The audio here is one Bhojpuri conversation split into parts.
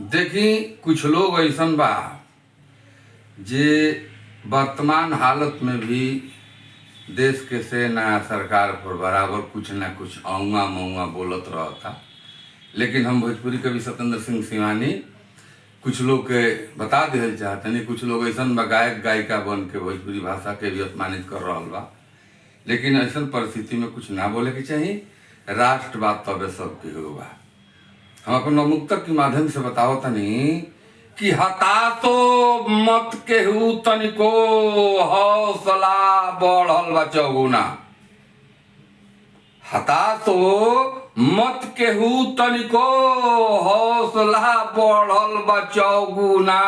देखी कुछ लोग ऐसन बा जे वर्तमान हालत में भी देश के से नया सरकार पर बराबर कुछ ना कुछ औंगा मऊंगा बोलत रहता। लेकिन हम भोजपुरी कवि सत्येंद्र सिंह सिवानी कुछ लोग के बता दिल चाहतनी। कुछ लोग ऐसन बा गायक गायिका बन के भोजपुरी भाषा के भी अपमानित कर रहा बा, लेकिन ऐसन परिस्थिति में कुछ ना बोले के चाहिए। राष्ट्रवाद तबे सबके होगा। हम अपन मुक्तक के माध्यम से बताओ तनी कि हताशो मत केहू तनिको हौसला बढ़ल बा चौगुना। हताशो मत केहू तनिको हौसला बढ़ल बा चौगुना।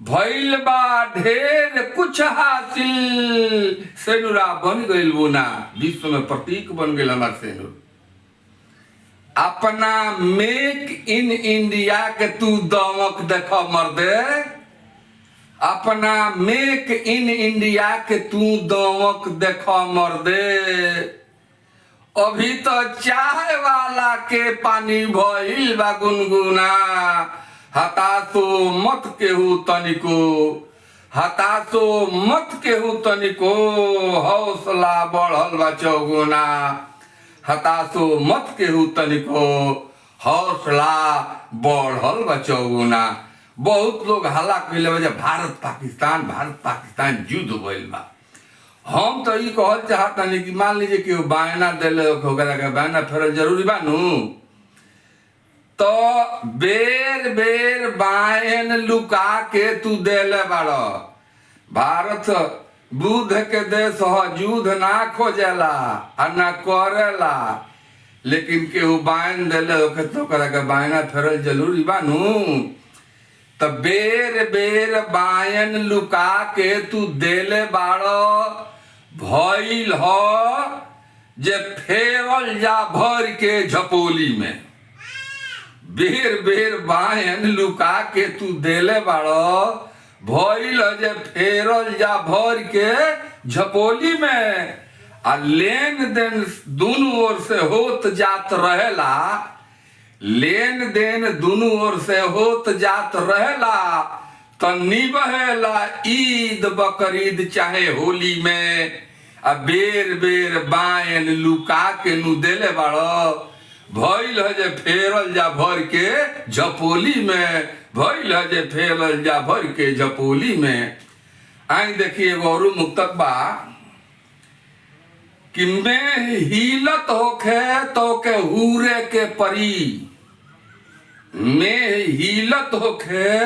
भइल बा ढेर कुछ हासिल सेनुरा बन गइल बुना। विश्व में प्रतीक बन गइल हमार सेनुर। अपना मेक इन इंडिया के तू दमक देख मर्दे। अपना मेक इन इंडिया के तू दमक देख मर्दे। अभी तो चाय वाला के पानी भइल बा गुनगुना। हताशो मत केहू तनिको, हताशो मत केहू तनिको हौसला बढ़ल बा चौगुना। हताशो मत केहू तनिको हौसला बढ़ल बा चौगुना। बहुत लोग हल्ला कइले बा भारत पाकिस्तान युद्ध भइल बा। हम तो ई कहल चाहतनी कि मान लीजिए कि बायना देले ओकरा के बायना फेरल जरूरी बा नु। तो बेर बेर बायन लुका के तू देले बाड़। भारत बुद्ध के देश ह, युद्ध ना खोजेला आ ना करेला, लेकिन केहू बायन देले ओके तो ओकरा के बायना फेरल जरूरी बा नु। तो बेर बेर बायन लुका के तू देले बाड़। भइल ह जे फेरल जा भर के झपोली में। बेर बेर बायन लुका के तू देले बाड़। भइल जे फेरल जा भर के झपोली में। आ लेन देन दोनों ओर से होत जात रहेला। लेन देन दोनों ओर से होत जात रहेला। तो निबहेला ईद बकरीद चाहे होली में। आ बेर बेर बायन लुका के नु देले बाड़। भइल जे फेरल जा भर के झपोली में। भइल जे फेरल जा भर के झपोली में। आई देखिए एगो और मुक्तक बा कि मैं हिलत होखे तो के हुरे के परी। मैं हिलत होखे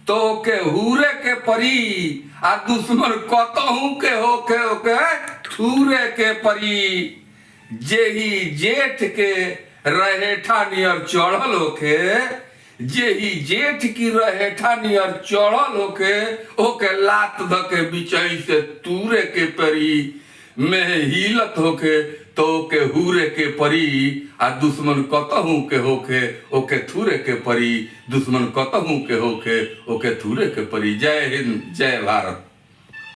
तो के हुरे के परी। आ दुश्मन कतहू के होखे ओके थूरे के परी। जेही जेठ के रहेठा नियर चढ़ल होखे, जेही जेठ की रहेठा नियर चढ़ल होखे ओके लात धके बिचई से तूरे के परी। में हिलत होखे तो के हुरे के परी। आ दुश्मन कतहू के होखे ओके थूरे के परी। दुश्मन कतहू के होखे ओके थूरे के परी। जय हिंद, जय भारत।